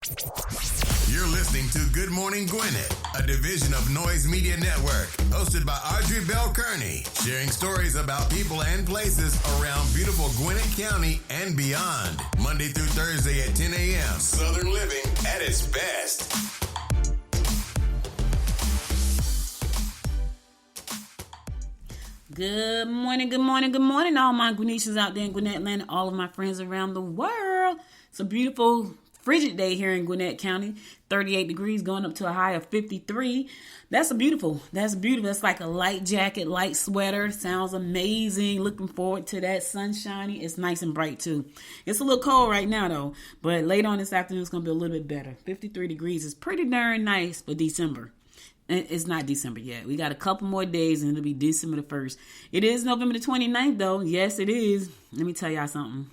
You're listening to Good Morning Gwinnett, a division of Noise Media Network, hosted by Audrey Bell Kearney, sharing stories about people and places around beautiful Gwinnett County and beyond. Monday through Thursday at 10 a.m. Southern living at its best. Good morning, good morning, good morning, all my Gwinnetians out there in Gwinnett Land, all of my friends around the world. It's a beautiful, frigid day here in Gwinnett County. 38 degrees going up to a high of 53. That's beautiful. That's like a light jacket, light sweater. Sounds amazing. Looking forward to that sunshiny. It's nice and bright too. It's a little cold right now though, but later on this afternoon it's going to be a little bit better. 53 degrees is pretty darn nice for December. It's not December yet. We got a couple more days and it'll be December the 1st. It is November the 29th though. Yes, it is. Let me tell y'all something.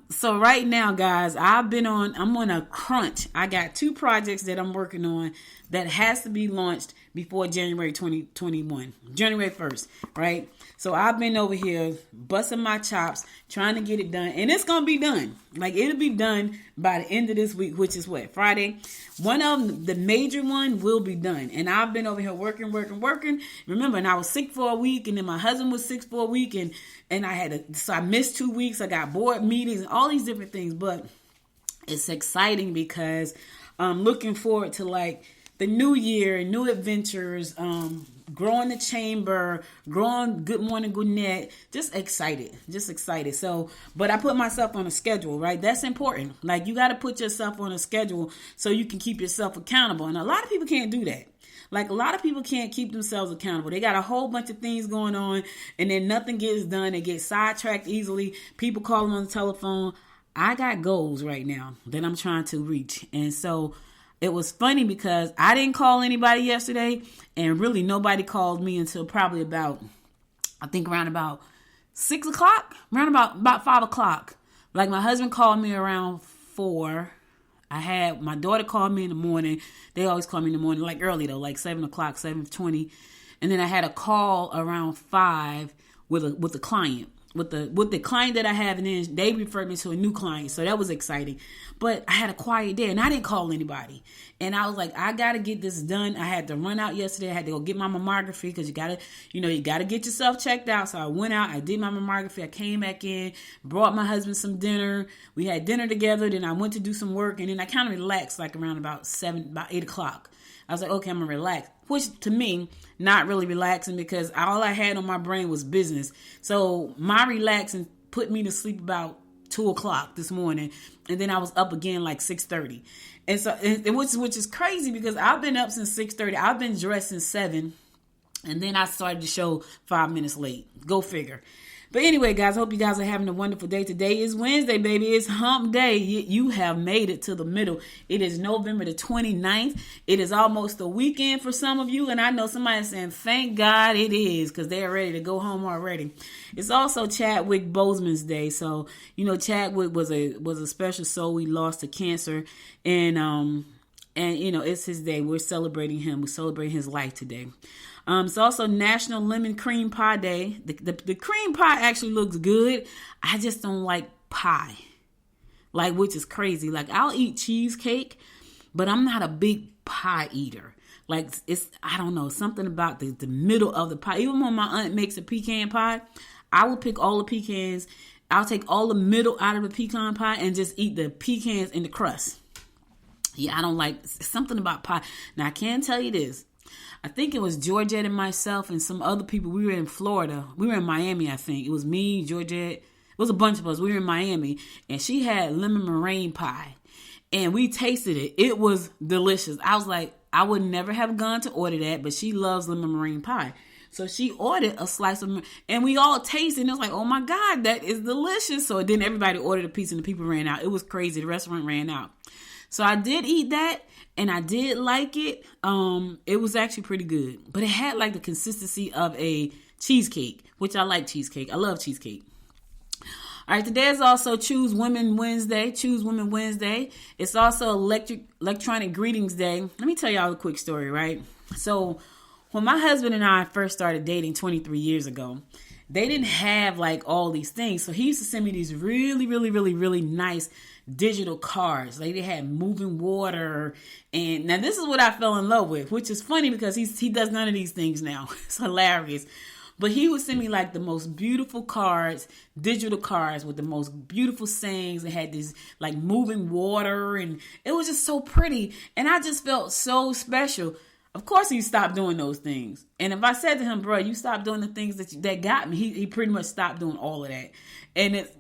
So right now, guys, I'm on a crunch. I got 2 projects that I'm working on that has to be launched before January 2021, January 1st, right? So I've been over here busting my chops, trying to get it done, and it's going to be done. Like, it'll be done by the end of this week, which is what, Friday? One of them, the major one, will be done, and I've been over here working. Remember, and I was sick for a week, and then my husband was sick for a week, and so I missed 2 weeks. I got board meetings and all these different things, but it's exciting because I'm looking forward to like the new year, new adventures, growing the chamber, growing Good Morning Gwinnett, just excited. So, but I put myself on a schedule, right? That's important. Like, you got to put yourself on a schedule so you can keep yourself accountable. And a lot of people can't do that. Like, a lot of people can't keep themselves accountable. They got a whole bunch of things going on, and then nothing gets done. They get sidetracked easily. People call them on the telephone. I got goals right now that I'm trying to reach. And so it was funny because I didn't call anybody yesterday, and really nobody called me until probably around about 6 o'clock, around about 5 o'clock. Like, my husband called me around 4. I had my daughter call me in the morning. They always call me in the morning, like early though, like 7 o'clock, 7:20. And then I had a call around 5 with a client. With the client that I have, and then they referred me to a new client, so that was exciting. But I had a quiet day, and I didn't call anybody. And I was like, I gotta get this done. I had to run out yesterday. I had to go get my mammography because you gotta get yourself checked out. So I went out, I did my mammography, I came back in, brought my husband some dinner. We had dinner together. Then I went to do some work, and then I kind of relaxed, like around about 8 o'clock. I was like, okay, I'm gonna relax. Which to me, not really relaxing because all I had on my brain was business. So my relaxing put me to sleep about 2 o'clock this morning. And then I was up again like 6:30. And so, which is crazy because I've been up since 6:30. I've been dressed since 7. And then I started the show 5 minutes late. Go figure. But anyway, guys, I hope you guys are having a wonderful day. Today is Wednesday, baby. It's hump day. You have made it to the middle. It is November the 29th. It is almost the weekend for some of you. And I know somebody's saying, thank God it is, because they're ready to go home already. It's also Chadwick Boseman's day. So, Chadwick was a special soul we lost to cancer. And it's his day. We're celebrating him. We're celebrating his life today. It's also National Lemon Cream Pie Day. The cream pie actually looks good. I just don't like pie, which is crazy. Like, I'll eat cheesecake, but I'm not a big pie eater. Like, I don't know, something about the middle of the pie. Even when my aunt makes a pecan pie, I will pick all the pecans. I'll take all the middle out of the pecan pie and just eat the pecans in the crust. Yeah, I don't like something about pie. Now, I can tell you this. I think it was Georgette and myself and some other people. We were in Florida. We were in Miami, I think. It was me, Georgette. It was a bunch of us. We were in Miami. And she had lemon meringue pie. And we tasted it. It was delicious. I was like, I would never have gone to order that. But she loves lemon meringue pie. So she ordered a slice of, and we all tasted, and it was like, oh my God, that is delicious. So then everybody ordered a piece, and the people ran out. It was crazy. The restaurant ran out. So I did eat that, and I did like it. It was actually pretty good. But it had like the consistency of a cheesecake, which I like cheesecake. I love cheesecake. All right, today is also Choose Women Wednesday. Choose Women Wednesday. It's also Electronic Greetings Day. Let me tell y'all a quick story, right? So when my husband and I first started dating 23 years ago, they didn't have like all these things. So he used to send me these really, really, really, really nice digital cards. Like they had moving water. And now this is what I fell in love with, which is funny because he does none of these things now. It's hilarious. But he would send me like the most beautiful cards, digital cards with the most beautiful sayings. It had this like moving water and it was just so pretty. And I just felt so special. Of course he stopped doing those things. And if I said to him, bro, you stopped doing the things that got me, he pretty much stopped doing all of that.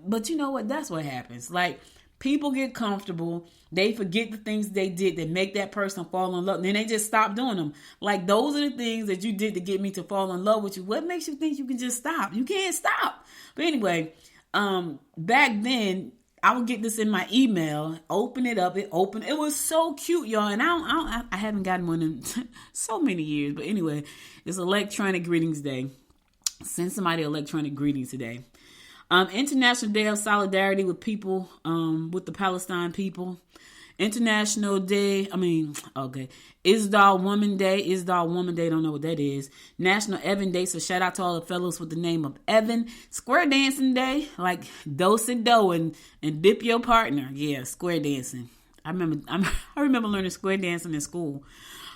But you know what? That's what happens. Like people get comfortable. They forget the things they did that make that person fall in love. And then they just stop doing them. Like those are the things that you did to get me to fall in love with you. What makes you think you can just stop? You can't stop. But anyway, back then, I would get this in my email, open it up, it was so cute, y'all. And I haven't gotten one in so many years. But anyway, it's Electronic Greetings Day. Send somebody electronic greetings today. International Day of Solidarity with people, with the Palestine people. International Day, Isdal Woman Day. Don't know what that is. National Evan Day, so shout out to all the fellows with the name of Evan. Square Dancing Day, like Dusik and dip your partner. Yeah, square dancing. I remember learning square dancing in school.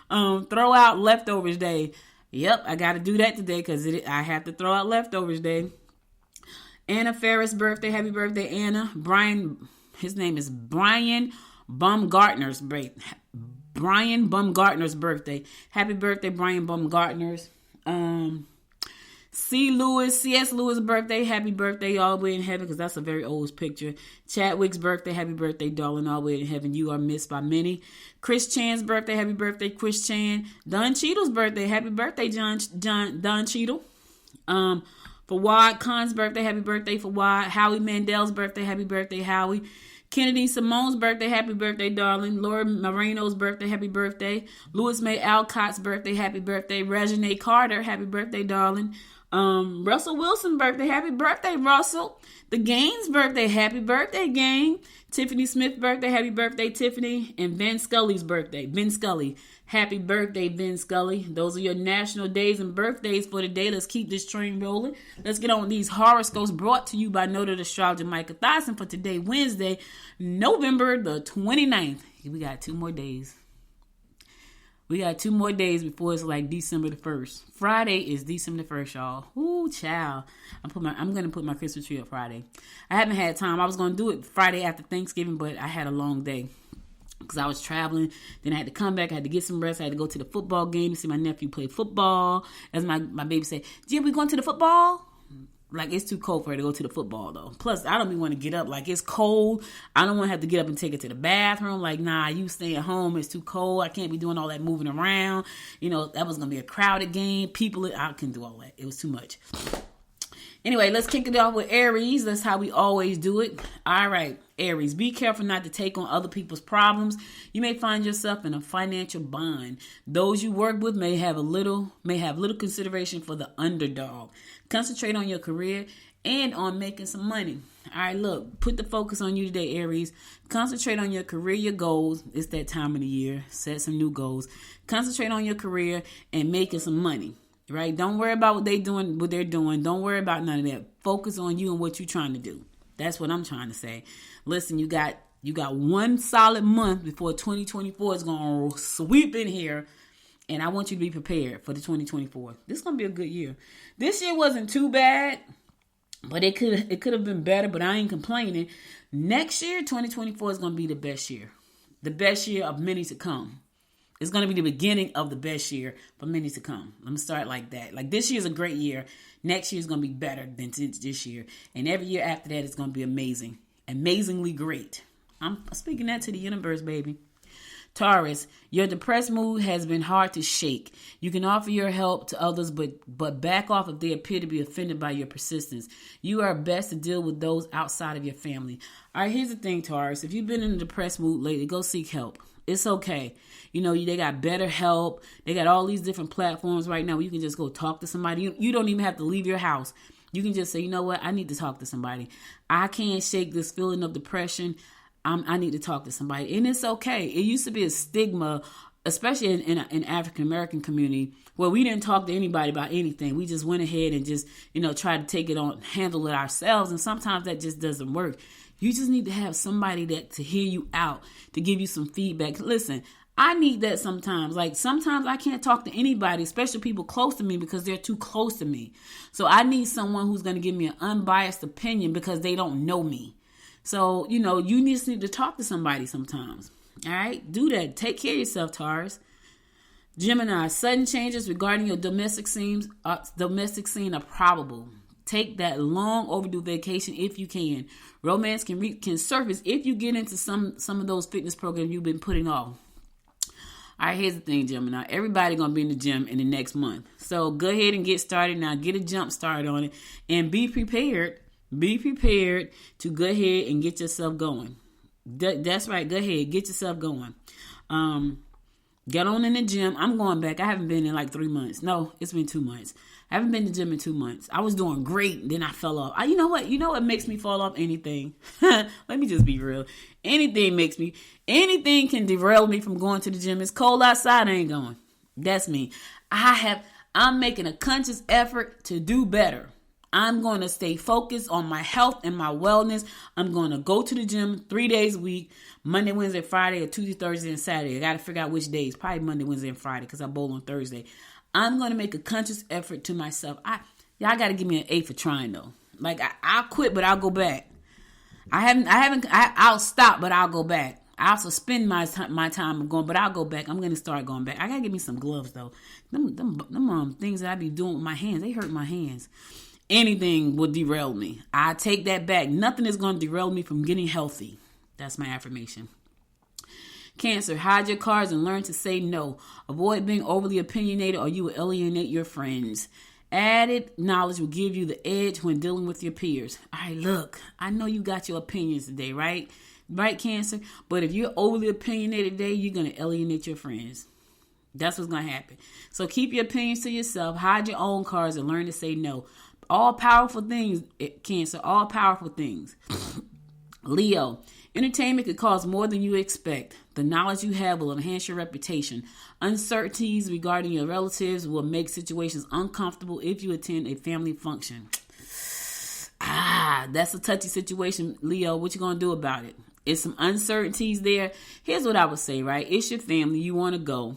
Throw out leftovers day. Yep, I got to do that today because I have to throw out leftovers day. Anna Ferris' birthday. Happy birthday, Anna. His name is Brian Baumgartner's birthday. Happy birthday, Brian Baumgartner's. C.S. Lewis' birthday. Happy birthday, all the way in heaven, because that's a very old picture. Chadwick's birthday. Happy birthday, darling, all the way in heaven. You are missed by many. Chris Chan's birthday. Happy birthday, Chris Chan. Don Cheadle's birthday. Happy birthday, Don Cheadle. Fawad Khan's birthday. Happy birthday, Fawad. Howie Mandel's birthday. Happy birthday, Howie. Kennedy Simone's birthday. Happy birthday, darling. Laura Moreno's birthday. Happy birthday. Louis May Alcott's birthday. Happy birthday. Reginae Carter. Happy birthday, darling. Russell Wilson's birthday. Happy birthday, Russell. The Gaines' birthday. Happy birthday, Gang. Tiffany Smith's birthday. Happy birthday, Tiffany. And Vin Scully's birthday. Vin Scully. Happy birthday, Vin Scully. Those are your national days and birthdays for the day. Let's keep this train rolling. Let's get on with these horoscopes brought to you by noted astrologer Micah Thyssen for today, Wednesday, November the 29th. We got 2 more days. We got 2 more days before it's like December the 1st. Friday is December the 1st, y'all. Ooh, child. I'm going to put my Christmas tree up Friday. I haven't had time. I was going to do it Friday after Thanksgiving, but I had a long day because I was traveling. Then I had to come back. I had to get some rest. I had to go to the football game to see my nephew play football. As my baby said, Jim, we going to the football? Like, it's too cold for her to go to the football, though. Plus, I don't even want to get up. Like, it's cold. I don't want to have to get up and take her to the bathroom. Like, nah, you stay at home. It's too cold. I can't be doing all that moving around. You know, that was going to be a crowded game. I couldn't do all that. It was too much. Anyway, let's kick it off with Aries. That's how we always do it. All right, Aries, be careful not to take on other people's problems. You may find yourself in a financial bind. Those you work with may have little consideration for the underdog. Concentrate on your career and on making some money. All right, look, put the focus on you today, Aries. Concentrate on your career, your goals. It's that time of the year. Set some new goals. Concentrate on your career and making some money. Right? Don't worry about what they're doing. Don't worry about none of that. Focus on you and what you're trying to do. That's what I'm trying to say. Listen, you got 1 solid month before 2024 is going to sweep in here. And I want you to be prepared for the 2024. This is going to be a good year. This year wasn't too bad, but it could have been better, but I ain't complaining. Next year, 2024 is going to be the best year. The best year of many to come. It's going to be the beginning of the best year for many to come. Let me start like that. Like, this year is a great year. Next year is going to be better than this year. And every year after that is going to be amazing. Amazingly great. I'm speaking that to the universe, baby. Taurus, your depressed mood has been hard to shake. You can offer your help to others, but back off if they appear to be offended by your persistence. You are best to deal with those outside of your family. All right, here's the thing, Taurus. If you've been in a depressed mood lately, go seek help. It's okay. You know, they got better help. They got all these different platforms right now where you can just go talk to somebody. You don't even have to leave your house. You can just say, you know what? I need to talk to somebody. I can't shake this feeling of depression. I need to talk to somebody. And it's okay. It used to be a stigma especially in African American community, where we didn't talk to anybody about anything. We just went ahead and just, try to take it on, handle it ourselves. And sometimes that just doesn't work. You just need to have somebody to hear you out, to give you some feedback. Listen, I need that sometimes. Like, sometimes I can't talk to anybody, especially people close to me, because they're too close to me. So I need someone who's going to give me an unbiased opinion because they don't know me. So, you just need to talk to somebody sometimes. All right? Do that. Take care of yourself, Taurus. Gemini, sudden changes regarding your domestic scene are probable. Take that long overdue vacation if you can. Romance can surface if you get into some of those fitness programs you've been putting off. All right, here's the thing, Gemini. Everybody going to be in the gym in the next month. So go ahead and get started now. Get a jump start on it. And be prepared. Be prepared to go ahead and get yourself going. That's right. Go ahead. Get yourself going. Get on in the gym. I'm going back. I haven't been in like 3 months. No, it's been 2 months. I haven't been to the gym in 2 months. I was doing great. Then I fell off. You know what? You know what makes me fall off? Anything. Let me just be real. Anything can derail me from going to the gym. It's cold outside. I ain't going. That's me. I'm making a conscious effort to do better. I'm going to stay focused on my health and my wellness. I'm going to go to the gym 3 days a week, Monday, Wednesday, Friday, or Tuesday, Thursday, and Saturday. I got to figure out which days. Probably Monday, Wednesday, and Friday because I bowl on Thursday. I'm going to make a conscious effort to myself. Y'all got to give me an A for trying, though. Like, I'll quit, but I'll go back. I'll stop, but I'll go back. I'll suspend my time of going, but I'll go back. I'm going to start going back. I got to give me some gloves, though. Them things that I be doing with my hands, they hurt my hands. Anything will derail me. I take that back. Nothing is going to derail me from getting healthy. That's my affirmation. Cancer, hide your cards and learn to say no. Avoid being overly opinionated or you will alienate your friends. Added knowledge will give you the edge when dealing with your peers. All right, look, I know you got your opinions today, right? Right, Cancer? But if you're overly opinionated today, you're going to alienate your friends. That's what's going to happen. So keep your opinions to yourself. Hide your own cards and learn to say no. All powerful things, Cancer, all powerful things. Leo, entertainment could cost more than you expect. The knowledge you have will enhance your reputation. Uncertainties regarding your relatives will make situations uncomfortable if you attend a family function. That's a touchy situation, Leo. What you going to do about it? It's some uncertainties there. Here's what I would say, right? It's your family. You want to go.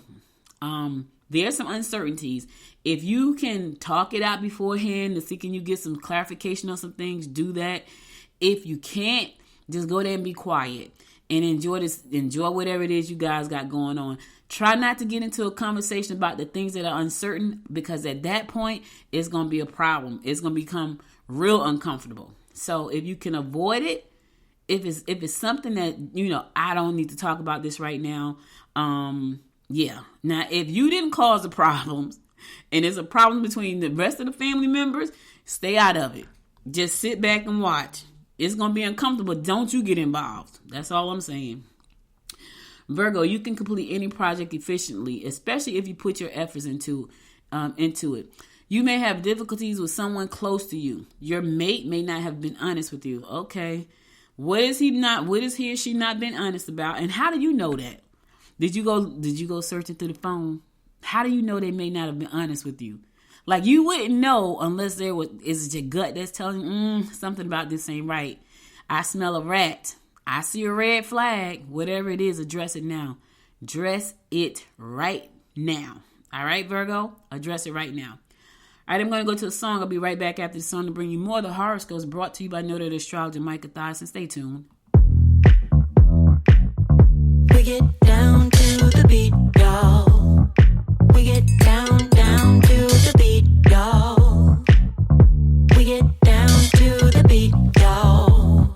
There's some uncertainties. If you can talk it out beforehand to see can you get some clarification on some things, do that. If you can't, just go there and be quiet and enjoy whatever it is you guys got going on. Try not to get into a conversation about the things that are uncertain, because at that point, it's going to be a problem. It's going to become real uncomfortable. So if you can avoid it, if it's something that, I don't need to talk about this right now. Yeah. Now, if you didn't cause the problems and it's a problem between the rest of the family members, stay out of it. Just sit back and watch. It's going to be uncomfortable. Don't you get involved. That's all I'm saying. Virgo, you can complete any project efficiently, especially if you put your efforts into it. You may have difficulties with someone close to you. Your mate may not have been honest with you. Okay. What is he or she not been honest about? And how do you know that? Did you go searching through the phone? How do you know they may not have been honest with you? Like, you wouldn't know unless is it your gut that's telling you, something about this ain't right. I smell a rat. I see a red flag. Whatever it is, address it now. Address it right now. All right, Virgo? Address it right now. All right, I'm going to go to a song. I'll be right back after the song to bring you more of the horoscopes brought to you by noted astrologer Micah Thyssen. Stay tuned. We get down to the beat, y'all. We get down to the beat, y'all. We get down to the beat, y'all.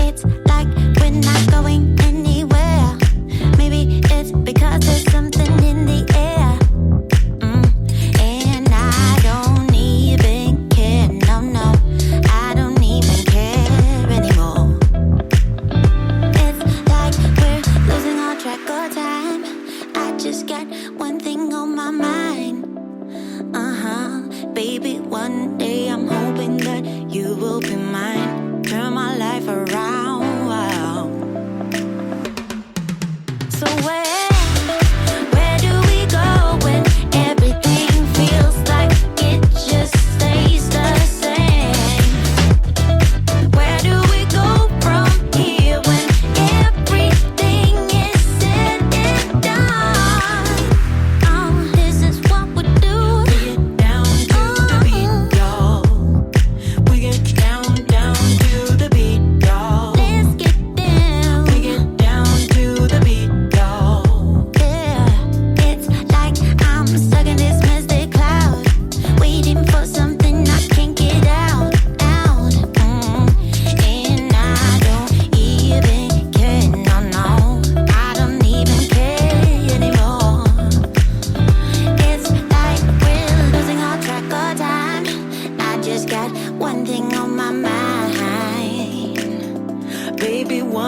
It's like we're not going anywhere. Maybe it's because there's something in the air. And I don't even care, no, I don't even care anymore.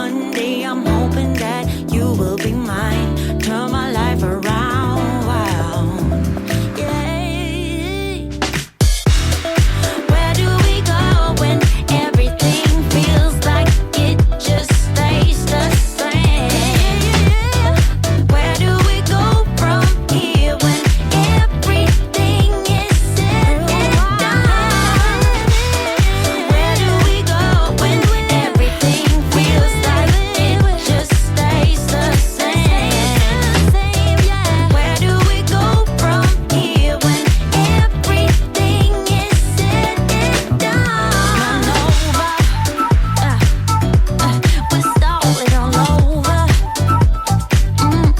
one day I'm hoping that you will be mine. Turn my life around. Wow. Yeah. Where do we go when everything feels like it just stays the same? Where do we go from here when everything is said and done? Where do we go when everything feels like it just stays the same? Where do we go from here when everything is said and done? We're starting all over.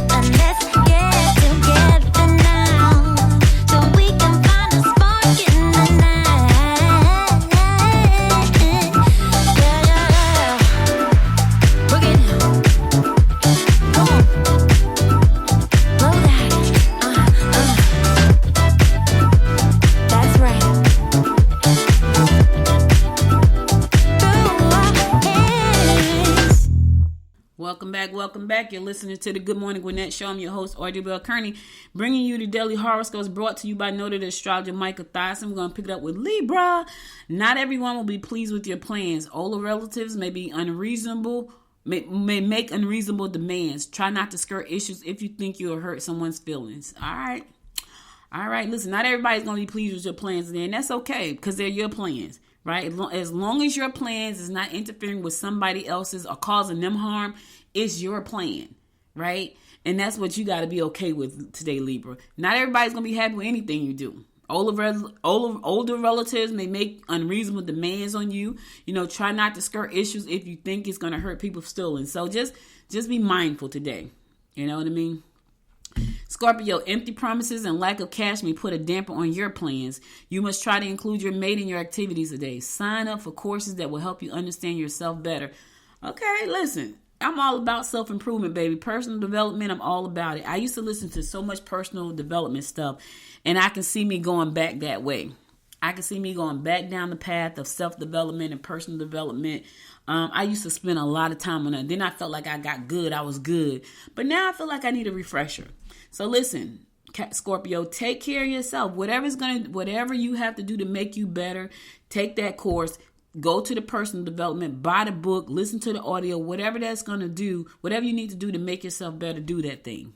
And let's get together now, so we can find a spark in the night. Yeah. Boogie down. Come on. Blow that. That's right. Through our hands. Welcome back. You're listening to the Good Morning Gwinnett Show. I'm your host, Audrey Bell Kearney, bringing you the daily horoscopes brought to you by noted astrologer Micah Thyssen. We're going to pick it up with Libra. Not everyone will be pleased with your plans. Older relatives may be unreasonable, may make unreasonable demands. Try not to skirt issues if you think you'll hurt someone's feelings. All right. Listen, not everybody's going to be pleased with your plans, and that's okay because they're your plans, right? As long as your plans is not interfering with somebody else's or causing them harm, it's your plan, right? And that's what you got to be okay with today, Libra. Not everybody's going to be happy with anything you do. Older relatives may make unreasonable demands on you. Try not to skirt issues if you think it's going to hurt people's feelings. So just be mindful today. You know what I mean? Scorpio, empty promises and lack of cash may put a damper on your plans. You must try to include your mate in your activities today. Sign up for courses that will help you understand yourself better. Okay, listen. I'm all about self-improvement, baby. Personal development, I'm all about it. I used to listen to so much personal development stuff, and I can see me going back that way. I can see me going back down the path of self-development and personal development. I used to spend a lot of time on that. Then I felt like I got good. I was good. But now I feel like I need a refresher. So listen, Scorpio, take care of yourself. Whatever you have to do to make you better, take that course. Go to the personal development, buy the book, listen to the audio, whatever that's going to do, whatever you need to do to make yourself better, do that thing.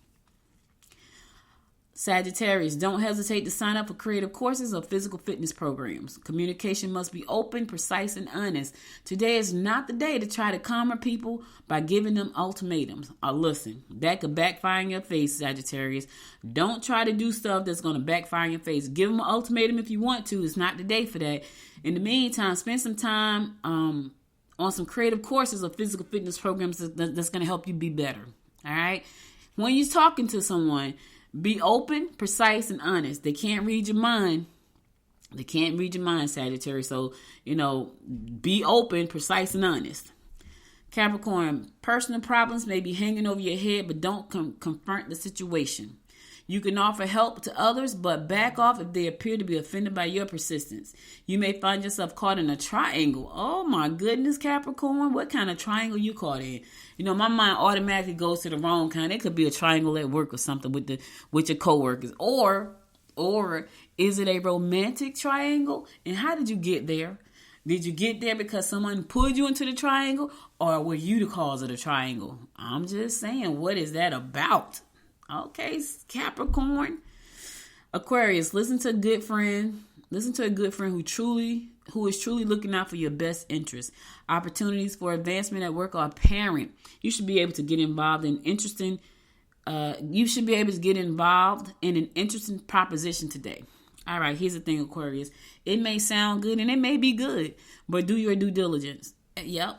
Sagittarius, don't hesitate to sign up for creative courses or physical fitness programs. Communication must be open, precise, and honest. Today is not the day to try to calm people by giving them ultimatums. Listen, that could backfire in your face, Sagittarius. Don't try to do stuff that's going to backfire in your face. Give them an ultimatum if you want to. It's not the day for that. In the meantime, spend some time on some creative courses or physical fitness programs that's going to help you be better. All right? When you're talking to someone, be open, precise, and honest. They can't read your mind. Sagittarius. So, be open, precise, and honest. Capricorn, personal problems may be hanging over your head, but don't confront the situation. You can offer help to others, but back off if they appear to be offended by your persistence. You may find yourself caught in a triangle. Oh my goodness, Capricorn. What kind of triangle you caught in? My mind automatically goes to the wrong kind. It could be a triangle at work or something with your coworkers. Or is it a romantic triangle? And how did you get there? Did you get there because someone pulled you into the triangle, or were you the cause of the triangle? I'm just saying, what is that about? Okay, Capricorn. Aquarius, listen to a good friend. Listen to a good friend who is truly looking out for your best interest. Opportunities for advancement at work are apparent. You should be able to get involved in an interesting proposition today. All right, here's the thing, Aquarius. It may sound good and it may be good, but do your due diligence. Yep.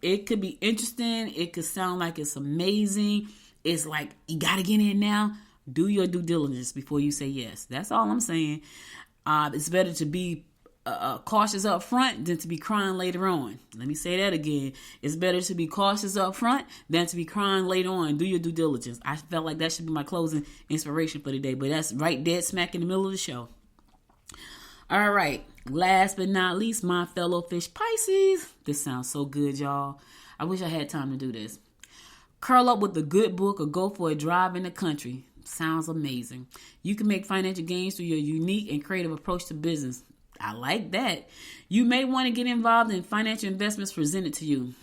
It could be interesting. It could sound like it's amazing. It's like, you got to get in now. Do your due diligence before you say yes. That's all I'm saying. It's better to be cautious up front than to be crying later on. Let me say that again. It's better to be cautious up front than to be crying later on. Do your due diligence. I felt like that should be my closing inspiration for today, but that's right dead smack in the middle of the show. All right. Last but not least, my fellow fish Pisces. This sounds so good, y'all. I wish I had time to do this. Curl up with a good book or go for a drive in the country. Sounds amazing. You can make financial gains through your unique and creative approach to business. I like that. You may want to get involved in financial investments presented to you.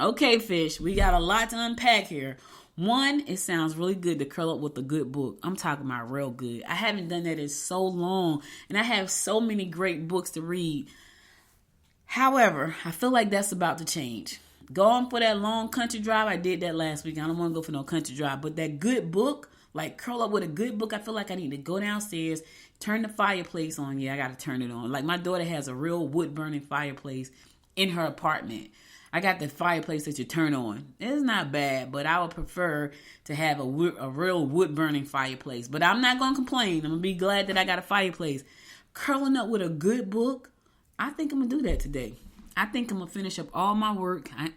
Okay, Fish. We got a lot to unpack here. One, it sounds really good to curl up with a good book. I'm talking about real good. I haven't done that in so long, and I have so many great books to read. However, I feel like that's about to change. Going for that long country drive, I did that last week. I don't want to go for no country drive, but that good book, like curl up with a good book, I feel like I need to go downstairs, turn the fireplace on. Yeah, I got to turn it on. Like my daughter has a real wood-burning fireplace in her apartment. I got the fireplace that you turn on. It's not bad, but I would prefer to have a real wood-burning fireplace. But I'm not going to complain. I'm going to be glad that I got a fireplace. Curling up with a good book, I think I'm going to do that today. I think I'm going to finish up all my work, and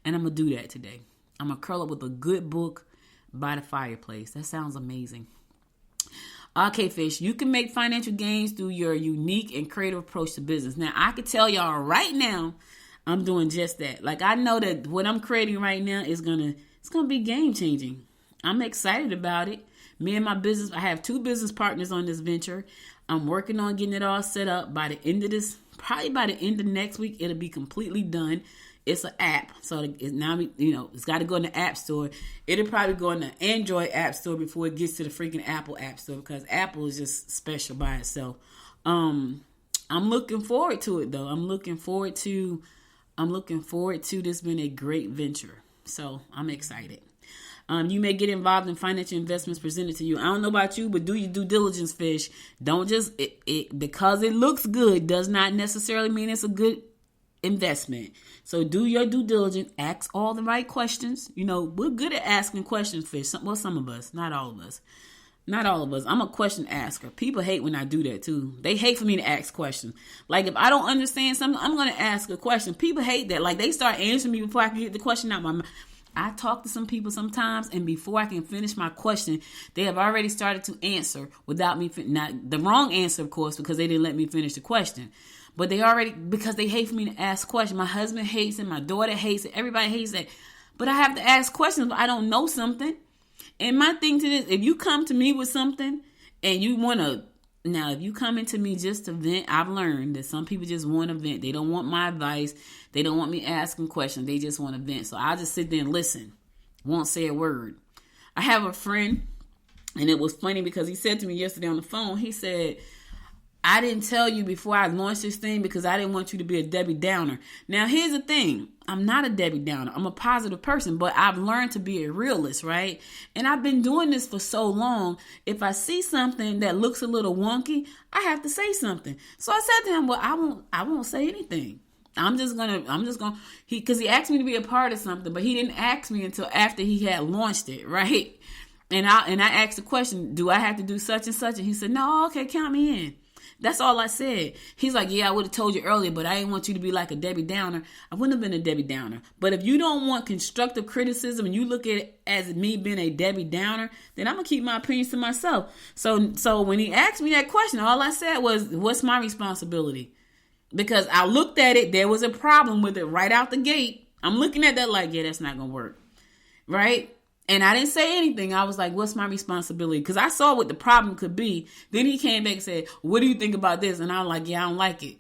I'm going to do that today. I'm going to curl up with a good book by the fireplace. That sounds amazing. Okay, Fish, you can make financial gains through your unique and creative approach to business. Now, I can tell y'all right now, I'm doing just that. Like I know that what I'm creating right now is gonna be game changing. I'm excited about it. Me and my business, I have 2 business partners on this venture. I'm working on getting it all set up. By the end of this, probably by the end of next week, it'll be completely done. It's an app, so it's got to go in the App Store. It'll probably go in the Android App Store before it gets to the freaking Apple App Store because Apple is just special by itself. I'm looking forward to it though. I'm looking forward to this being a great venture. So I'm excited. You may get involved in financial investments presented to you. I don't know about you, but do your due diligence, Fish. Don't just, because it looks good does not necessarily mean it's a good investment. So do your due diligence. Ask all the right questions. We're good at asking questions, Fish. Some of us, not all of us. Not all of us. I'm a question asker. People hate when I do that too. They hate for me to ask questions. Like if I don't understand something, I'm going to ask a question. People hate that. Like they start answering me before I can get the question out my mouth. I talk to some people sometimes, and before I can finish my question, they have already started to answer without me. Not the wrong answer, of course, because they didn't let me finish the question. But because they hate for me to ask questions. My husband hates it. My daughter hates it. Everybody hates it. But I have to ask questions if I don't know something. And my thing to this, if you come to me with something and you want to, now if you come into me just to vent, I've learned that some people just want to vent. They don't want my advice. They don't want me asking questions. They just want to vent. So I'll just sit there and listen. Won't say a word. I have a friend, and it was funny because he said to me yesterday on the phone, he said, I didn't tell you before I launched this thing because I didn't want you to be a Debbie Downer. Now, here's the thing. I'm not a Debbie Downer. I'm a positive person, but I've learned to be a realist, right? And I've been doing this for so long. If I see something that looks a little wonky, I have to say something. So I said to him, well, I won't say anything. Because he asked me to be a part of something, but he didn't ask me until after he had launched it, right? And I asked the question, do I have to do such and such? And he said, no, okay, count me in. That's all I said. He's like, yeah, I would have told you earlier, but I didn't want you to be like a Debbie Downer. I wouldn't have been a Debbie Downer. But if you don't want constructive criticism and you look at it as me being a Debbie Downer, then I'm going to keep my opinions to myself. So when he asked me that question, all I said was, what's my responsibility? Because I looked at it, there was a problem with it right out the gate. I'm looking at that like, yeah, that's not going to work. Right? And I didn't say anything. I was like, what's my responsibility? Because I saw what the problem could be. Then he came back and said, what do you think about this? And I was like, yeah, I don't like it.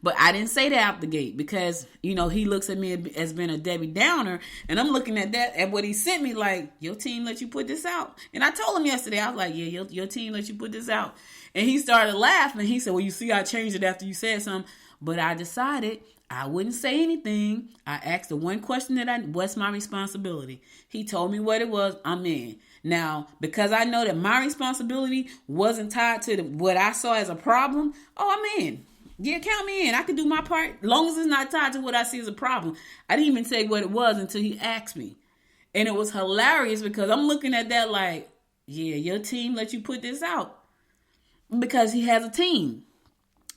But I didn't say that out the gate because, he looks at me as being a Debbie Downer. And I'm looking at that, at what he sent me like, your team let you put this out. And I told him yesterday, I was like, yeah, your team let you put this out. And he started laughing. He said, well, you see, I changed it after you said something. But I decided I wouldn't say anything. I asked the one question what's my responsibility? He told me what it was. I'm in. Now, because I know that my responsibility wasn't tied to what I saw as a problem, I'm in. Yeah, count me in. I can do my part as long as it's not tied to what I see as a problem. I didn't even say what it was until he asked me. And it was hilarious because I'm looking at that like, yeah, your team let you put this out. Because he has a team.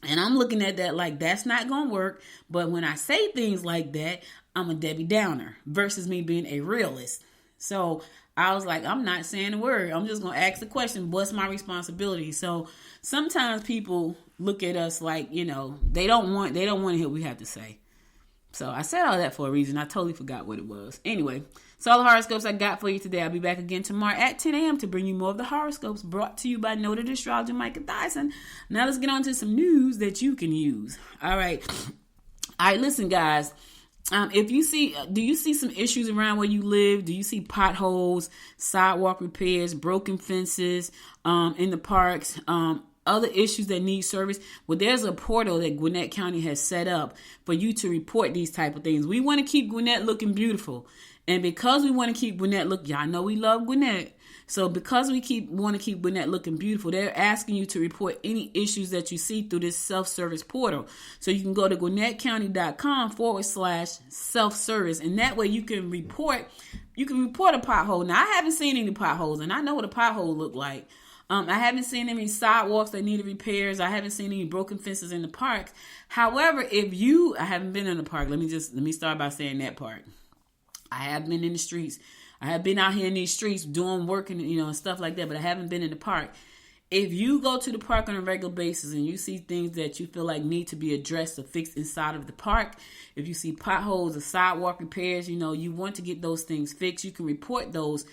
And I'm looking at that like that's not going to work. But when I say things like that, I'm a Debbie Downer versus me being a realist. So I was like, I'm not saying a word. I'm just going to ask the question, what's my responsibility? So sometimes people look at us like, they don't want to hear what we have to say. So I said all that for a reason. I totally forgot what it was. Anyway, so all the horoscopes I got for you today. I'll be back again tomorrow at 10 a.m. to bring you more of the horoscopes brought to you by noted astrologer Micah Dyson. Now let's get on to some news that you can use. All right, listen, guys. Do you see some issues around where you live? Do you see potholes, sidewalk repairs, broken fences in the parks? Other issues that need service? Well, there's a portal that Gwinnett County has set up for you to report these type of things. We want to keep Gwinnett looking beautiful. And because we want to keep Gwinnett y'all know we love Gwinnett. So because we want to keep Gwinnett looking beautiful, they're asking you to report any issues that you see through this self-service portal. So you can go to GwinnettCounty.com/self-service. And that way you can report a pothole. Now, I haven't seen any potholes, and I know what a pothole look like. I haven't seen any sidewalks that needed repairs. I haven't seen any broken fences in the parks. However, I haven't been in the park. Let me start by saying that part. I have been in the streets. I have been out here in these streets doing work and stuff like that, but I haven't been in the park. If you go to the park on a regular basis and you see things that you feel like need to be addressed or fixed inside of the park, if you see potholes or sidewalk repairs, you want to get those things fixed, you can report those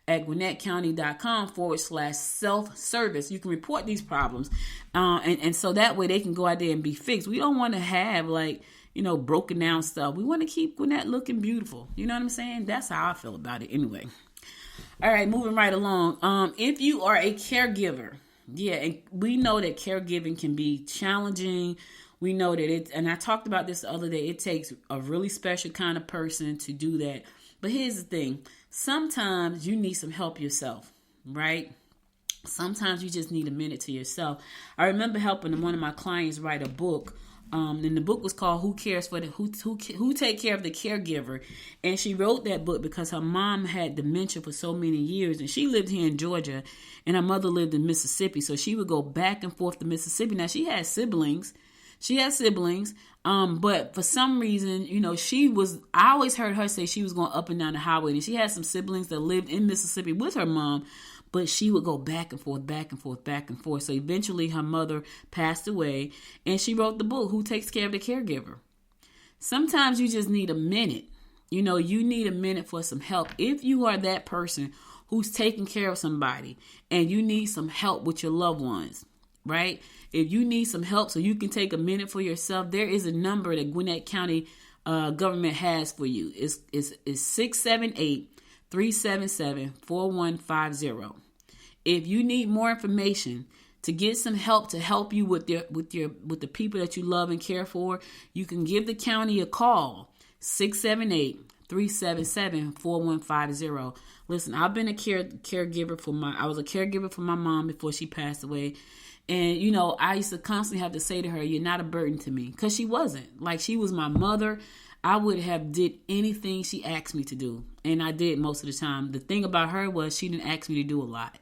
at GwinnettCounty.com/self-service. You can report these problems. And so that way they can go out there and be fixed. We don't want to have broken down stuff. We want to keep Gwinnett looking beautiful. You know what I'm saying? That's how I feel about it anyway. All right, moving right along. If you are a caregiver, and we know that caregiving can be challenging. We know that and I talked about this the other day, it takes a really special kind of person to do that. But here's the thing. Sometimes you need some help yourself, right? Sometimes you just need a minute to yourself. I remember helping one of my clients write a book. And the book was called Who Take Care of the Caregiver. And she wrote that book because her mom had dementia for so many years. And she lived here in Georgia and her mother lived in Mississippi. So she would go back and forth to Mississippi. Now she had siblings. But for some reason, I always heard her say she was going up and down the highway. And she had some siblings that lived in Mississippi with her mom. But she would go back and forth, back and forth, back and forth. So eventually her mother passed away and she wrote the book, Who Takes Care of the Caregiver. Sometimes you just need a minute. You need a minute for some help. If you are that person who's taking care of somebody and you need some help with your loved ones, right? If you need some help so you can take a minute for yourself, there is a number that Gwinnett County government has for you. It's 678-377-4150. If you need more information to get some help to help you with the people that you love and care for, you can give the county a call, 678-377-4150. Listen, I've been a caregiver I was a caregiver for my mom before she passed away. And, I used to constantly have to say to her, you're not a burden to me. Because she wasn't. Like, she was my mother. I would have did anything she asked me to do. And I did most of the time. The thing about her was she didn't ask me to do a lot.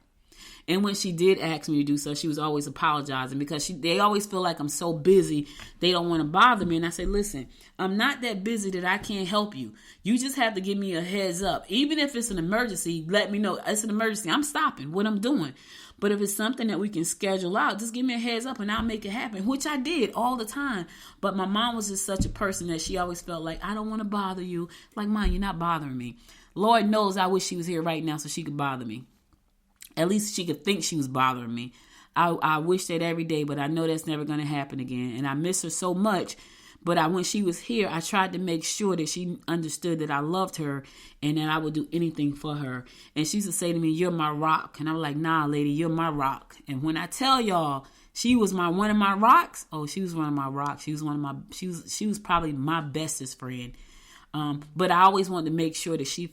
And when she did ask me to do so, she was always apologizing because they always feel like I'm so busy, they don't want to bother me. And I say, listen, I'm not that busy that I can't help you. You just have to give me a heads up. Even if it's an emergency, let me know it's an emergency. I'm stopping what I'm doing. But if it's something that we can schedule out, just give me a heads up and I'll make it happen, which I did all the time. But my mom was just such a person that she always felt like, I don't want to bother you. Like, Mom, you're not bothering me. Lord knows I wish she was here right now so she could bother me. At least she could think she was bothering me. I wish that every day, but I know that's never going to happen again. And I miss her so much. But when she was here, I tried to make sure that she understood that I loved her and that I would do anything for her. And she used to say to me, you're my rock. And I'm like, nah, lady, you're my rock. And when I tell y'all she was one of my rocks, she was one of my rocks. She was probably my bestest friend. But I always wanted to make sure that she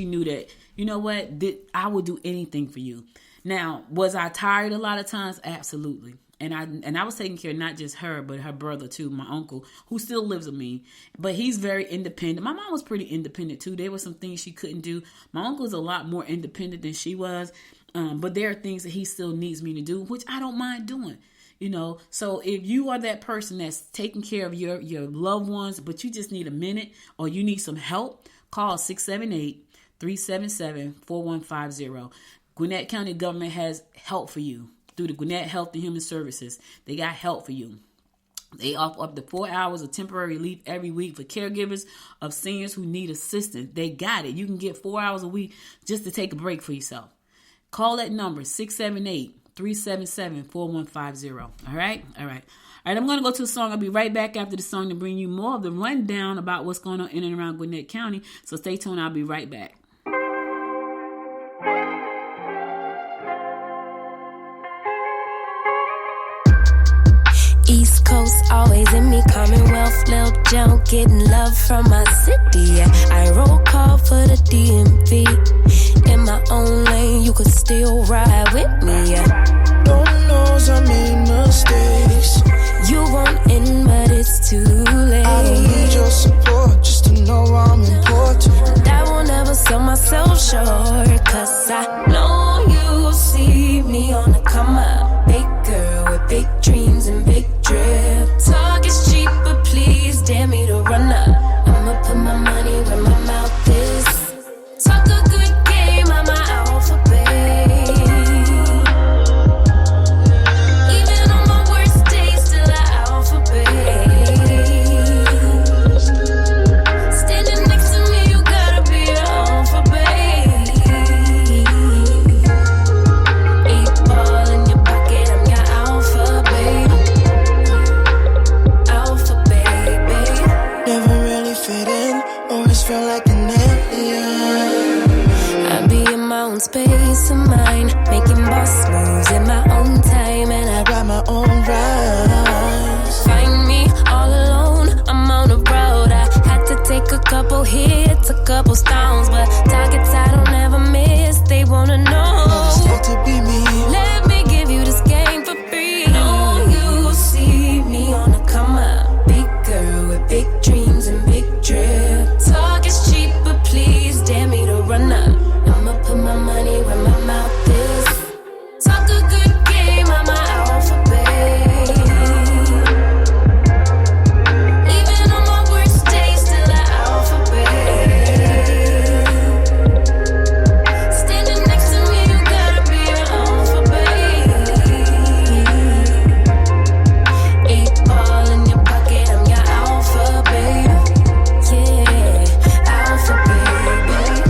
knew that, you know what, I would do anything for you. Now, was I tired a lot of times? Absolutely. And I was taking care of not just her, but her brother too, my uncle, who still lives with me. But he's very independent. My mom was pretty independent too. There were some things she couldn't do. My uncle's a lot more independent than she was. But there are things that he still needs me to do, which I don't mind doing. So if you are that person that's taking care of your loved ones, but you just need a minute or you need some help, call 678-377-4150. Gwinnett County government has help for you through the Gwinnett Health and Human Services. They got help for you. They offer up to 4 hours of temporary relief every week for caregivers of seniors who need assistance. They got it. You can get 4 hours a week just to take a break for yourself. Call that number, 678-377-4150. All right? All right, I'm going to go to a song. I'll be right back after the song to bring you more of the rundown about what's going on in and around Gwinnett County. So stay tuned. I'll be right back. East Coast always in me, Commonwealth, Lil Joe, getting love from my city. Yeah. I roll call for the DMV. In my own lane, you could still ride with me. Yeah. Lord knows I made mistakes. You want in, but it's too late. I don't need your support just to know I'm important. I will never sell myself short, cause I know you see me on the come up. Big girl with big dreams and big drip. Talk is cheap, but please dare me to run up. I'ma put my money where my mouth is. Talk a good game, I'm my alphabet. Even on my worst days, still an alphabet. Standing next to me, you gotta be an alphabet. 8 ball in your pocket, I'm your alphabet. Alphabet, baby. Never really fit in, always felt like an alien. I be in my own space of mind, making boss moves in my own time, and I Got my own rise. find me all alone. I'm on the road. I had to take a couple hits, a couple stones, but targets I don't ever miss. They wanna know. Still to be me. Let me give you this game for free. Know you see me on the come up. Big girl with big dreams and big drip. Talk is cheap, but please dare me to run up. I'ma put my money where my mouth is. Talk a good game, I'm my alphabet. Even on my worst days, still an alphabet. Standing next to me, you gotta be an alphabet. 8 ball in your pocket, I'm your alphabet. Yeah, alphabet, baby.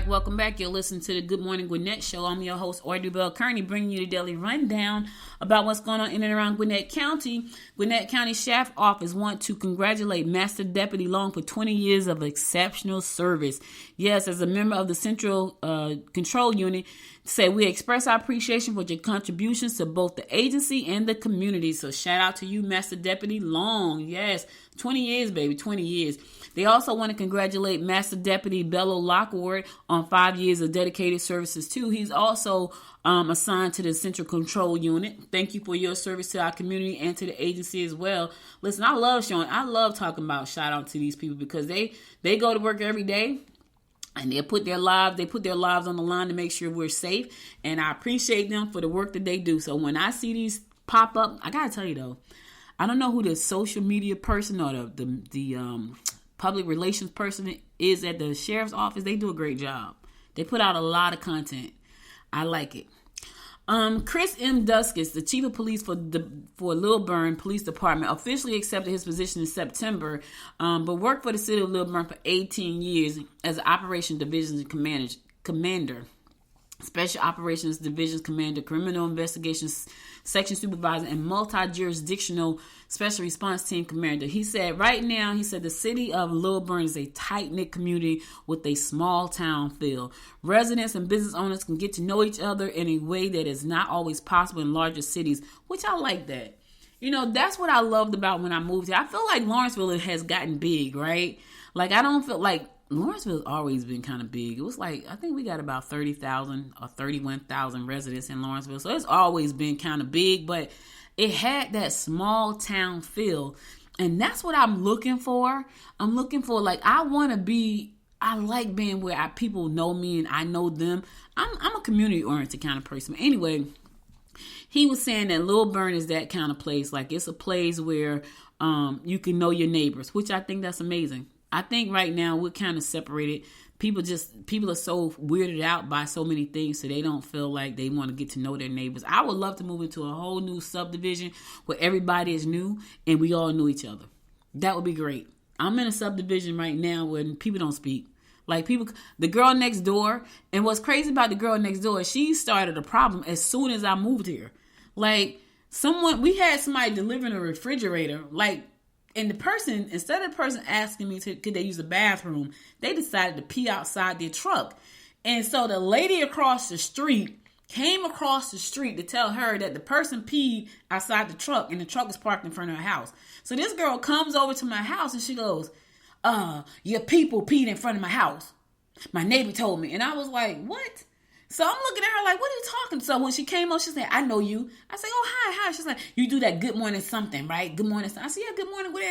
Welcome back. You're listening to the Good Morning Gwinnett Show. I'm your host, Audrey Bell Kearney, bringing you the daily rundown about what's going on in and around Gwinnett County. Gwinnett County Sheriff's Office want to congratulate Master Deputy Long for 20 years of exceptional service. Yes, as a member of the Central Control Unit, say we express our appreciation for your contributions to both the agency and the community. So shout out to you, Master Deputy Long. Yes, 20 years, baby, 20 years. They also want to congratulate Master Deputy Bello Lockwood on 5 years of dedicated services too. He's also assigned to the Central Control Unit. Thank you for your service to our community and to the agency as well. Listen, I love talking about shout out to these people because they go to work every day. And they put their lives on the line to make sure we're safe. And I appreciate them for the work that they do. So when I see these pop up, I gotta tell you though, I don't know who the social media person or the public relations person is at the sheriff's office. They do a great job. They put out a lot of content. I like it. Chris M. Dusik, the chief of police for Lilburn Police Department, officially accepted his position in September, but worked for the city of Lilburn for 18 years as an Operations Division Commander, Special Operations Division Commander, Criminal Investigations Section Supervisor, and Multi-Jurisdictional Special Response Team Commander. He said the city of Lilburn is a tight-knit community with a small town feel. Residents and business owners can get to know each other in a way that is not always possible in larger cities, which I like that. You know, that's what I loved about when I moved here. I feel like Lawrenceville has gotten big, right? Like, I don't feel like Lawrenceville's always been kind of big. It was like, I think we got about 30,000 or 31,000 residents in Lawrenceville. So it's always been kind of big, but it had that small town feel. And that's what I'm looking for. I'm looking for, like, I like being where people know me and I know them. I'm a community-oriented kind of person. But anyway, he was saying that Lilburn is that kind of place. Like, it's a place where you can know your neighbors, which I think that's amazing. I think right now we're kind of separated. People are so weirded out by so many things, so they don't feel like they want to get to know their neighbors. I would love to move into a whole new subdivision where everybody is new and we all knew each other. That would be great. I'm in a subdivision right now where people don't speak. Like the girl next door, and what's crazy about the girl next door, she started a problem as soon as I moved here. Like we had somebody delivering a refrigerator, like, and the person, instead of the person asking me could they use the bathroom, they decided to pee outside their truck. And so the lady across the street came across the street to tell her that the person peed outside the truck and the truck was parked in front of her house. So this girl comes over to my house and she goes, your people peed in front of my house. My neighbor told me. And I was like, what? So I'm looking at her like, what are you talking? So when she came up, she said, I know you. I said, oh, hi. She's like, you do that good morning something, right? Good morning. I said, yeah, good morning. What?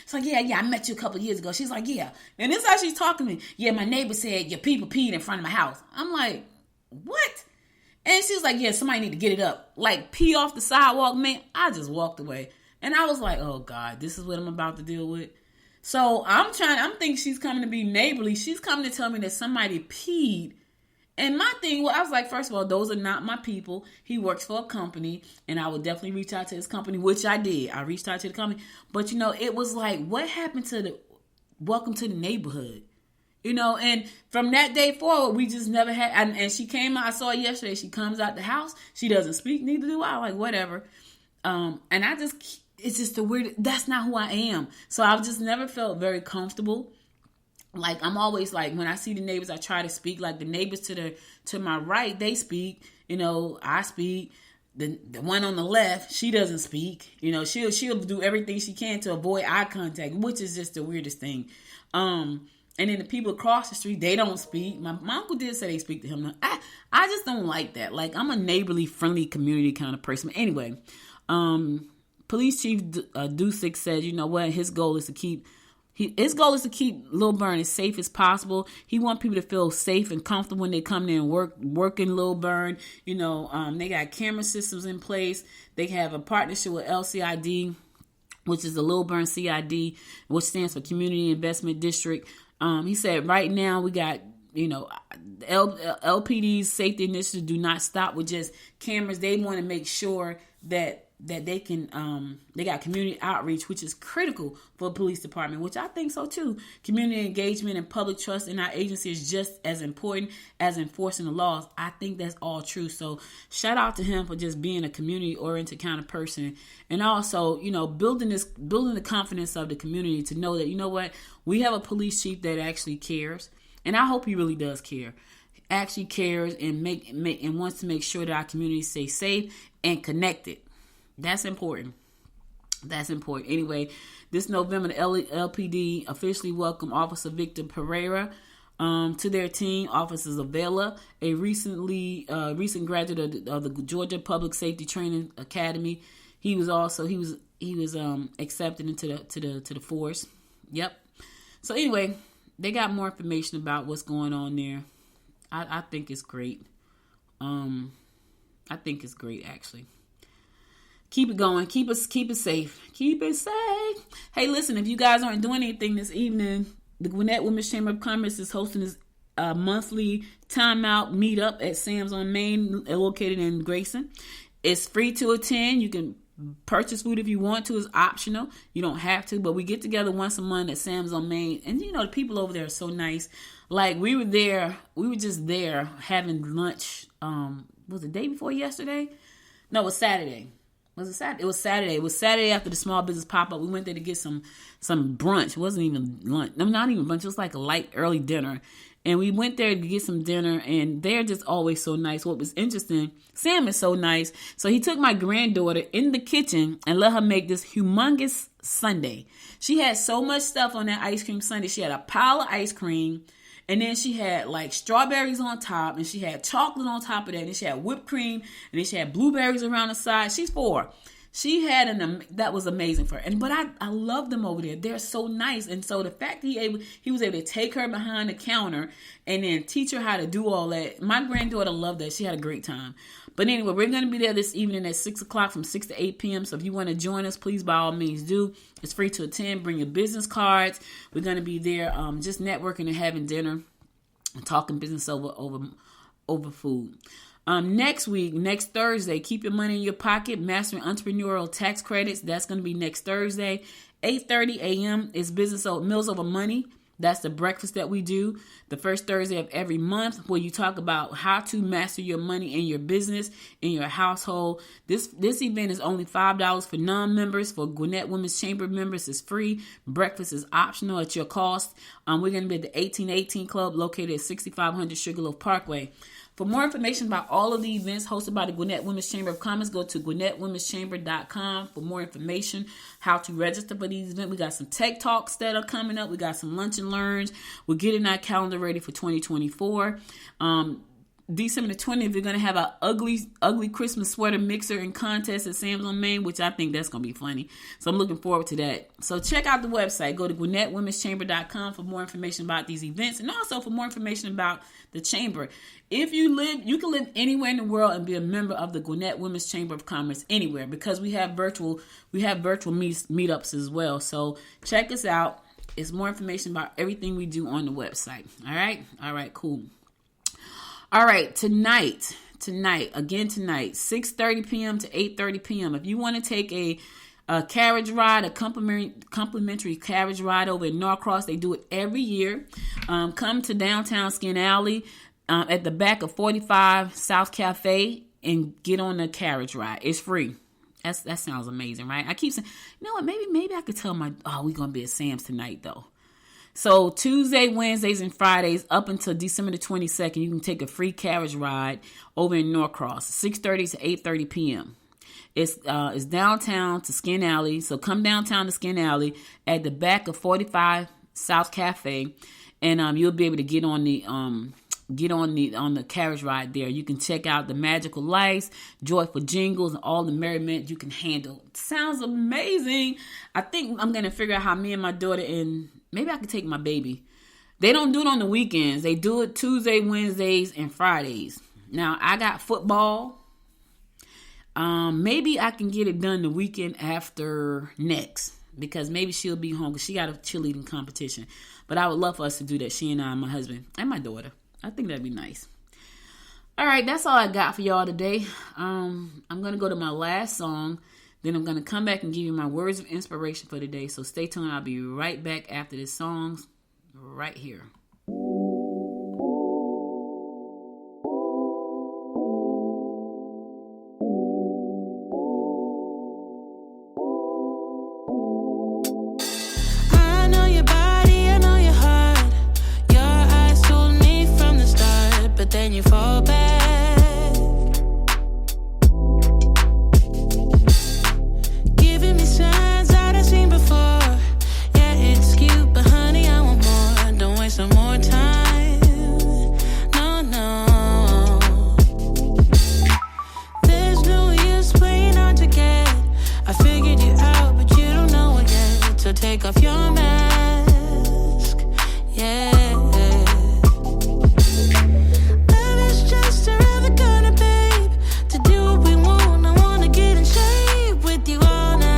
She's like, yeah, I met you a couple of years ago. She's like, yeah. And this is how she's talking to me. Yeah, my neighbor said your people peed in front of my house. I'm like, what? And she was like, yeah, somebody need to get it up. Like, pee off the sidewalk, man. I just walked away. And I was like, oh, God, this is what I'm about to deal with. So I'm thinking she's coming to be neighborly. She's coming to tell me that somebody peed. And my thing, I was like, first of all, those are not my people. He works for a company, and I would definitely reach out to his company, which I did. I reached out to the company. But, it was like, what happened to the welcome to the neighborhood? And from that day forward, we just never had, and she came out, I saw her yesterday, she comes out the house, she doesn't speak, neither do I, like, whatever. And it's just the weird, that's not who I am. So I've just never felt very comfortable. Like, I'm always like, when I see the neighbors, I try to speak. Like, the neighbors to my right, they speak. I speak. The one on the left, she doesn't speak. She'll do everything she can to avoid eye contact, which is just the weirdest thing. And then the people across the street, they don't speak. My uncle did say they speak to him. I just don't like that. Like, I'm a neighborly, friendly community kind of person. Anyway, Police Chief Dusik said, you know what, his goal is to keep Lilburn as safe as possible. He wants people to feel safe and comfortable when they come there and work in Lilburn. They got camera systems in place. They have a partnership with LCID, which is the Lilburn CID, which stands for Community Investment District. He said right now we got, LPD's safety initiatives do not stop with just cameras. They want to make sure that they can, they got community outreach, which is critical for a police department, which I think so too. Community engagement and public trust in our agency is just as important as enforcing the laws. I think that's all true. So shout out to him for just being a community oriented kind of person. And also, building the confidence of the community to know that, you know what, we have a police chief that actually cares. And I hope he really does care. Actually cares and and wants to make sure that our community stays safe and connected. That's important. Anyway, this November, the LPD officially welcomed Officer Victor Pereira to their team. Officer Zavella, a recent graduate of the Georgia Public Safety Training Academy. He was accepted into the force. Yep. So anyway, they got more information about what's going on there. I think it's great. I think it's great, actually. Keep it going. Keep it safe. Keep it safe. Hey, listen, if you guys aren't doing anything this evening, the Gwinnett Women's Chamber of Commerce is hosting this monthly timeout meetup at Sam's on Main, located in Grayson. It's free to attend. You can purchase food if you want to. It's optional. You don't have to, but we get together once a month at Sam's on Main. And, the people over there are so nice. Like, we were just there having lunch. Was it the day before yesterday? No, it was Saturday. Was it Saturday? It was Saturday. It was Saturday after the small business pop-up. We went there to get some brunch. It wasn't even lunch. No, not even brunch. It was like a light, early dinner. And we went there to get some dinner, and they're just always so nice. What was interesting, Sam is so nice. So he took my granddaughter in the kitchen and let her make this humongous sundae. She had so much stuff on that ice cream sundae. She had a pile of ice cream. And then she had like strawberries on top, and she had chocolate on top of that, and she had whipped cream, and then she had blueberries around the side. She's 4. She had that was amazing for her. But I love them over there. They're so nice. And so the fact that he was able to take her behind the counter and then teach her how to do all that. My granddaughter loved that. She had a great time. But anyway, we're going to be there this evening at 6 o'clock from 6 to 8 p.m. So if you want to join us, please by all means do. It's free to attend. Bring your business cards. We're going to be there just networking and having dinner and talking business over food. Next week, next Thursday, keep your money in your pocket, mastering entrepreneurial tax credits. That's going to be next Thursday, 8:30 a.m. It's business meals over money. That's the breakfast that we do the first Thursday of every month, where you talk about how to master your money in your business, in your household. This event is only $5 for non-members. For Gwinnett Women's Chamber members, it's free. Breakfast is optional at your cost. We're going to be at the 1818 Club located at 6500 Sugarloaf Parkway. For more information about all of the events hosted by the Gwinnett Women's Chamber of Commerce, go to GwinnettWomen'sChamber.com for more information, how to register for these events. We got some tech talks that are coming up. We got some lunch and learns. We're getting our calendar ready for 2024. December the 20th, we're going to have an ugly Christmas sweater mixer and contest at Sam's on Main, which I think that's going to be funny. So I'm looking forward to that. So check out the website. Go to GwinnettWomen'sChamber.com for more information about these events and also for more information about the chamber. If you can live anywhere in the world and be a member of the Gwinnett Women's Chamber of Commerce anywhere, because we have virtual meetups as well. So check us out. It's more information about everything we do on the website. All right, cool. All right, tonight, 6:30 p.m. to 8:30 p.m. If you want to take a carriage ride, a complimentary carriage ride over in Norcross, they do it every year. Come to downtown Skin Alley at the back of 45 South Cafe and get on the carriage ride. It's free. That sounds amazing, right? I keep saying, you know what? Maybe I could tell we're gonna be at Sam's tonight though. So Tuesday, Wednesdays, and Fridays up until December the 22nd, you can take a free carriage ride over in Norcross, 6:30 to 8:30 p.m. It's downtown to Skin Alley. So come downtown to Skin Alley at the back of 45 South Cafe, and you'll be able to get on the carriage ride there. You can check out the magical lights, joyful jingles, and all the merriment you can handle. Sounds amazing. I think I'm gonna figure out how me and my daughter and maybe I could take my baby. They don't do it on the weekends. They do it Tuesday, Wednesdays, and Fridays. Now, I got football. Maybe I can get it done the weekend after next, because maybe she'll be home because she got a cheerleading competition. But I would love for us to do that, she and I, my husband, and my daughter. I think that'd be nice. All right, that's all I got for y'all today. I'm going to go to my last song. Then I'm going to come back and give you my words of inspiration for today. So stay tuned. I'll be right back after this song right here. I know your body, I know your heart. Your eyes told me from the start, but then you fall back. Some more time, no. There's no use playing hard to get. I figured you out, but you don't know it yet. So take off your mask, yeah. Love is just around the corner, babe. To do what we want, I wanna get in shape with you all night.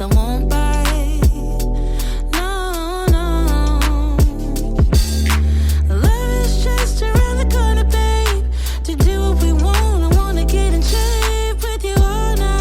I won't bite. No, no. Love is just around the corner, babe. To do what we want, I wanna get in shape with you all night.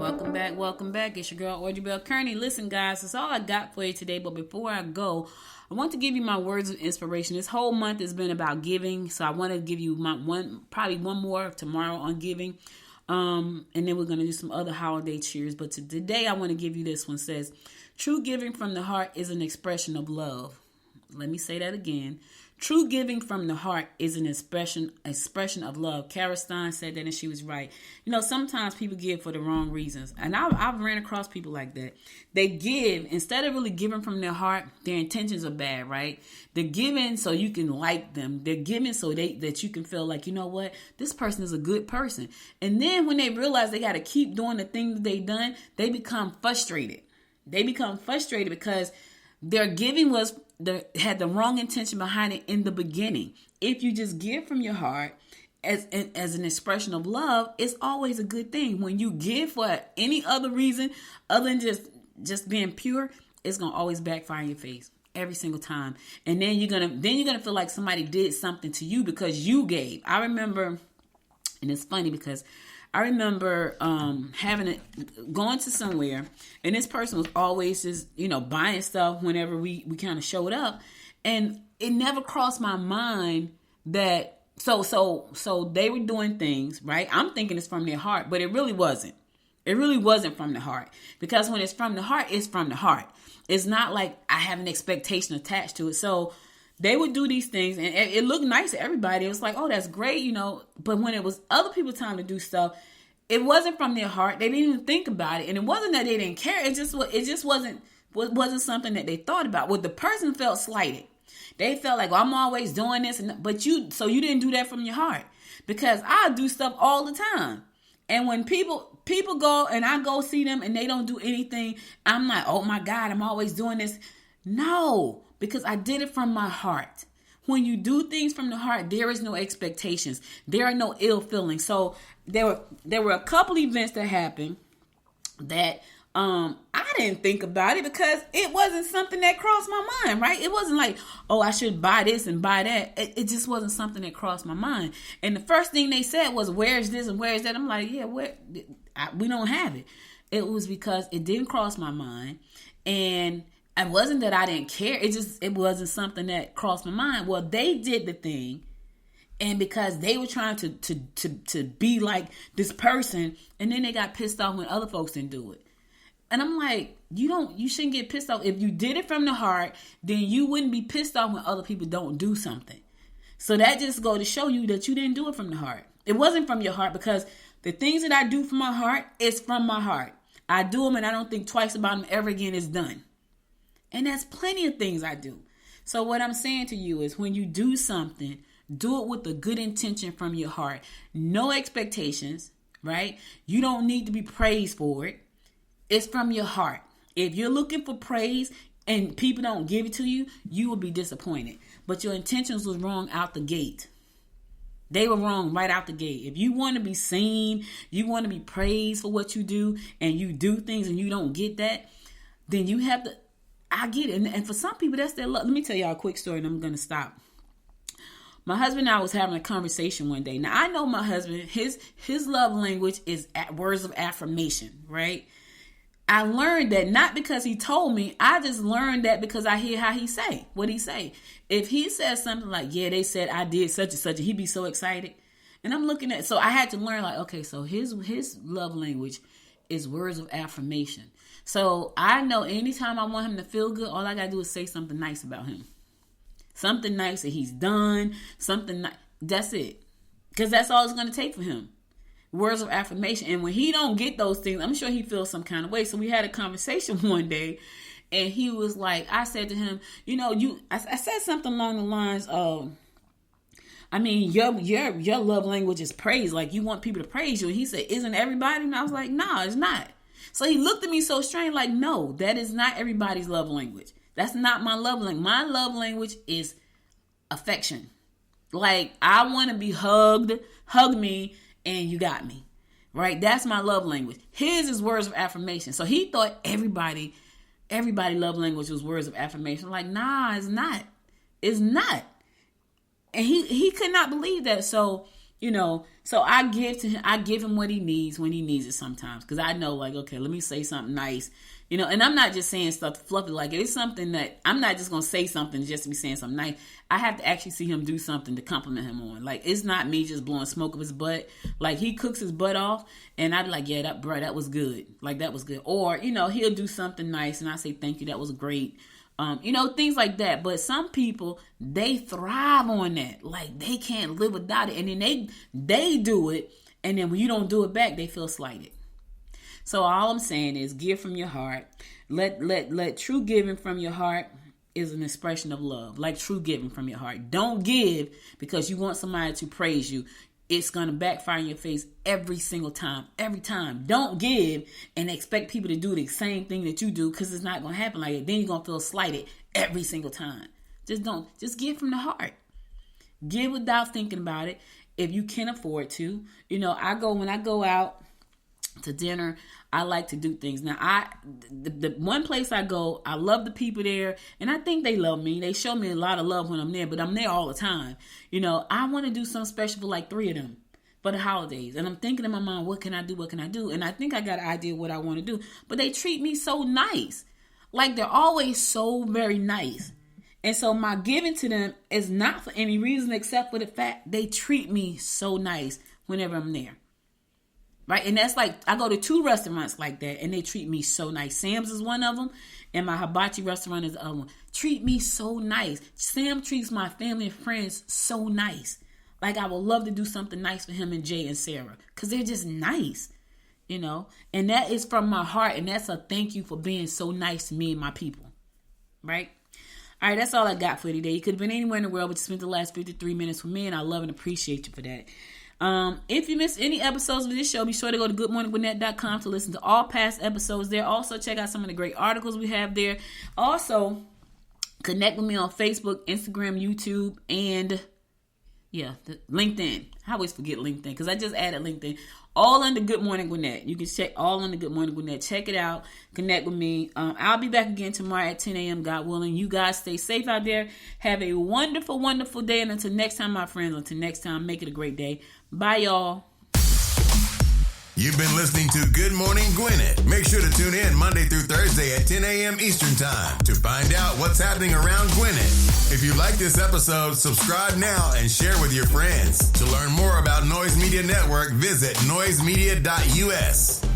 Welcome back. It's your girl, Audrey Bell Kearney. Listen, guys, that's all I got for you today. But before I go, I want to give you my words of inspiration. This whole month has been about giving, so I want to give you probably one more tomorrow on giving. And then we're going to do some other holiday cheers. But today, I want to give you this one. It says, true giving from the heart is an expression of love. Let me say that again. True giving from the heart is an expression of love. Kara Stein said that, and she was right. You know, sometimes people give for the wrong reasons. And I've ran across people like that. They give, instead of really giving from their heart, their intentions are bad, right? They're giving so you can like them. They're giving so that you can feel like, you know what, this person is a good person. And then when they realize they got to keep doing the thing that they've done, they become frustrated. They become frustrated because their giving had the wrong intention behind it in the beginning. If you just give from your heart as an expression of love, it's always a good thing. When you give for any other reason other than just being pure, it's gonna always backfire in your face every single time. And then you're gonna feel like somebody did something to you because you gave. I remember, and it's funny because I remember going to somewhere, and this person was always just, buying stuff whenever we kind of showed up. And it never crossed my mind that, so they were doing things, right? I'm thinking it's from their heart, but it really wasn't. It really wasn't from the heart. Because when it's from the heart, it's from the heart. It's not like I have an expectation attached to it. So they would do these things, and it looked nice to everybody. It was like, oh, that's great, But when it was other people's time to do stuff, it wasn't from their heart. They didn't even think about it, and it wasn't that they didn't care. It just wasn't something that they thought about. Well, the person felt slighted. They felt like, well, I'm always doing this, but you didn't do that from your heart, because I do stuff all the time, and when people go and I go see them and they don't do anything, I'm like, oh my God, I'm always doing this. No. Because I did it from my heart. When you do things from the heart, there is no expectations. There are no ill feelings. So there were a couple events that happened that I didn't think about it because it wasn't something that crossed my mind, right? It wasn't like, oh, I should buy this and buy that. It just wasn't something that crossed my mind. And the first thing they said was, where's this and where's that? I'm like, yeah, we don't have it. It was because it didn't cross my mind. And it wasn't that I didn't care. It wasn't something that crossed my mind. Well, they did the thing, and because they were trying to be like this person, and then they got pissed off when other folks didn't do it. And I'm like, you shouldn't get pissed off. If you did it from the heart, then you wouldn't be pissed off when other people don't do something. So that just goes to show you that you didn't do it from the heart. It wasn't from your heart, because the things that I do from my heart is from my heart. I do them and I don't think twice about them ever again. It's done. And that's plenty of things I do. So what I'm saying to you is, when you do something, do it with a good intention from your heart. No expectations, right? You don't need to be praised for it. It's from your heart. If you're looking for praise and people don't give it to you, you will be disappointed. But your intentions was wrong out the gate. They were wrong right out the gate. If you want to be seen, you want to be praised for what you do, and you do things and you don't get that, then you have to, I get it. And for some people, that's their love. Let me tell y'all a quick story and I'm going to stop. My husband and I was having a conversation one day. Now, I know my husband, his love language is words of affirmation, right? I learned that not because he told me. I just learned that because I hear how what he say. If he says something like, yeah, they said I did such and such, and he'd be so excited. And I'm looking at, so I had to learn, like, okay, so his love language is words of affirmation. So I know anytime I want him to feel good, all I got to do is say something nice about him. Something nice that he's done. Something nice. That's it. Because that's all it's going to take for him. Words of affirmation. And when he don't get those things, I'm sure he feels some kind of way. So we had a conversation one day, and he was like, I said to him, I said something along the lines of, your love language is praise. Like, you want people to praise you. And he said, isn't everybody? And I was like, no, it's not. So he looked at me so strange, like, no, that is not everybody's love language. That's not my love language. My love language is affection. Like, I want to be hugged, hug me, and you got me, right? That's my love language. His is words of affirmation. So he thought everybody love language was words of affirmation. Like, nah, it's not. It's not. And he could not believe that. So So I give him what he needs when he needs it sometimes. Because I know, like, okay, let me say something nice. And I'm not just saying stuff fluffy. Like, it's something that I'm not just going to say something just to be saying something nice. I have to actually see him do something to compliment him on. Like, it's not me just blowing smoke up his butt. Like, he cooks his butt off, and I'd be like, yeah, that was good. Like, that was good. Or, he'll do something nice, and I say, thank you, that was great. Things like that. But some people, they thrive on that. Like, they can't live without it. And then they do it, and then when you don't do it back, they feel slighted. So all I'm saying is give from your heart. Let true giving from your heart is an expression of love. Like true giving from your heart. Don't give because you want somebody to praise you. It's going to backfire in your face every single time. Every time. Don't give and expect people to do the same thing that you do because it's not going to happen like that. Then you're going to feel slighted every single time. Just give from the heart. Give without thinking about it if you can afford to. When I go out to dinner, I like to do things. Now, the one place I go, I love the people there, and I think they love me. They show me a lot of love when I'm there, but I'm there all the time. I want to do something special for like 3 of them for the holidays, and I'm thinking in my mind, what can I do? And I think I got an idea of what I want to do, but they treat me so nice. Like, they're always so very nice. And so my giving to them is not for any reason except for the fact they treat me so nice whenever I'm there. Right? And that's like, I go to 2 restaurants like that, and they treat me so nice. Sam's is one of them, and my hibachi restaurant is the other one. Treat me so nice. Sam treats my family and friends so nice. Like, I would love to do something nice for him and Jay and Sarah, because they're just nice, And that is from my heart, and that's a thank you for being so nice to me and my people. Right? All right, that's all I got for you today. You could have been anywhere in the world, but you spent the last 53 minutes with me, and I love and appreciate you for that. If you missed any episodes of this show, be sure to go to goodmorninggwinnett.com to listen to all past episodes there. Also, check out some of the great articles we have there. Also, connect with me on Facebook, Instagram, YouTube, and LinkedIn. I always forget LinkedIn because I just added LinkedIn. All under Good Morning Gwinnett. You can check all under Good Morning Gwinnett. Check it out. Connect with me. I'll be back again tomorrow at 10 a.m. God willing. You guys stay safe out there. Have a wonderful, wonderful day. And until next time, my friends, make it a great day. Bye, y'all. You've been listening to Good Morning Gwinnett. Make sure to tune in Monday through Thursday at 10 a.m. Eastern Time to find out what's happening around Gwinnett. If you like this episode, subscribe now and share with your friends. To learn more about Noise Media Network, visit noisemedia.us.